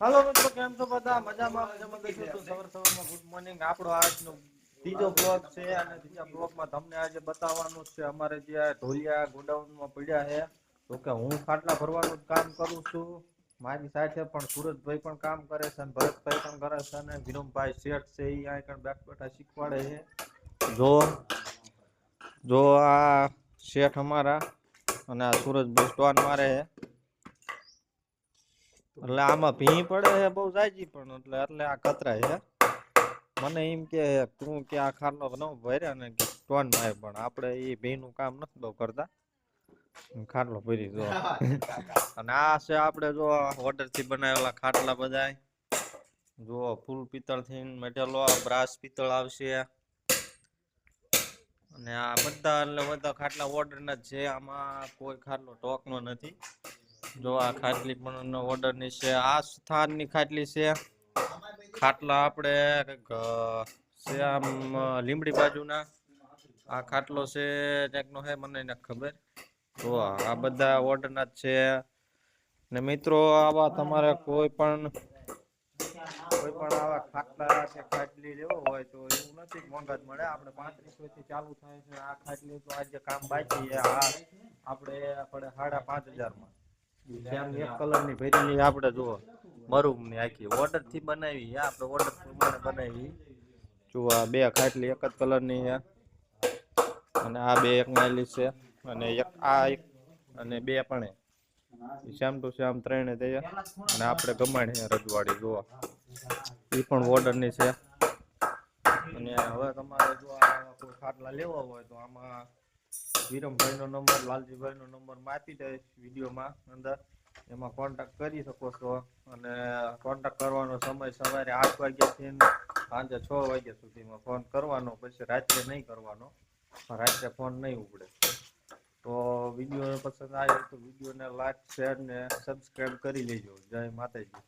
હાલો મિત્રો, કેમ છો બધા? મજામાં બેઠો તો સવારમાં ગુડ મોર્નિંગ. આપણો આજનો ત્રીજો બ્લોગ છે અને ત્રીજા બ્લોગમાં તમને આજે બતાવવાનું છે અમારે જે ઢોલિયા ગોડાઉનમાં પડ્યા છે. તો કે હું ખાટલા ભરવાનું કામ કરું છું, મારી સાથે પણ સુરજભાઈ પણ કામ કરે છે અને ભરતભાઈ પણ કરે છે અને વિરમભાઈ શેઠ છે એ અહીં બેઠા શીખવાડે છે. જો આ શેઠ અમારા અને આ સુરજભાઈ સ્ટોન મારે છે. એટલે આમાં ભી પડે છે બહુ જાજી, પણ એટલે આ કતરાય છે. મને એમ કે તું કે આ ખાટલો ન ભર્યા ને સ્ટોન મારે, પણ આપણે એ ભી નું કામ નથી બહુ કરતા. ખાટલો ભરી જો અને આ છે આપણે જો ઓર્ડર થી બનાવેલા ખાટલા બધા. જો ફૂલ પિત્તળ થી મેટેલો બ્રાસ પિત્તળ આવશે અને આ બધા એટલે બધા ખાટલા ઓર્ડર ના છે. આમાં કોઈ ખાટલો સ્ટોક નો નથી. જો આ ખાટલી પણ ઓર્ડર ની છે. આ સ્થાન ની ખાટલી છે. ખાટલા આપડે છે આમ લીમડી બાજુ ના. આ ખાટલો છે નો હે મને નથી ખબર. તો આ બધા ઓર્ડર ના જ છે. ને મિત્રો આવા તમારે કોઈ પણ આવા ખાટલા કે ખાટલી લેવો હોય તો એવું નથી મોંઘા જ મળે. આપડે 3500 થી ચાલુ થાય છે. આ ખાટલી તો આજે કામ બાકી છે. આ આપડે 5500 માં. જેમ એક કલર ની ભેરી આપડે જુઓ મરૂમ ની આખી ઓર્ડર થી બનાવી. આપડે ઓર્ડર પ્રમાણે બનાવી. જો આ બે ખાટલી એક જ કલર ની છે અને આ બે એક નાલી છે અને એક આ એક અને બે પણ શ્યામ ટુ શ્યામ ત્રણે થયા અને આપડે ગમાણી રજવાડી જોવા. એ પણ ઓર્ડર ની છે. અને હવે તમારે જો કોઈ ખાટલા લેવા હોય તો આમાં વિરમભાઈ નો નંબર, લાલજીભાઈ નો નંબર આપી દઈશ વિડીયોમાં અંદર. એમાં કોન્ટેક્ટ કરી શકો છો અને કોન્ટેક્ટ કરવાનો સમય સવારે 8 વાગ્યા થી સાંજે 6 વાગ્યા સુધીમાં ફોન કરવાનો. પછી રાત્રે નહી કરવાનો, રાત્રે ફોન નહી ઉપડે. તો વિડીયો પસંદ આવે તો વિડીયોને લાઈક, શેર ને સબસ્ક્રાઈબ કરી લેજો. જય માતાજી.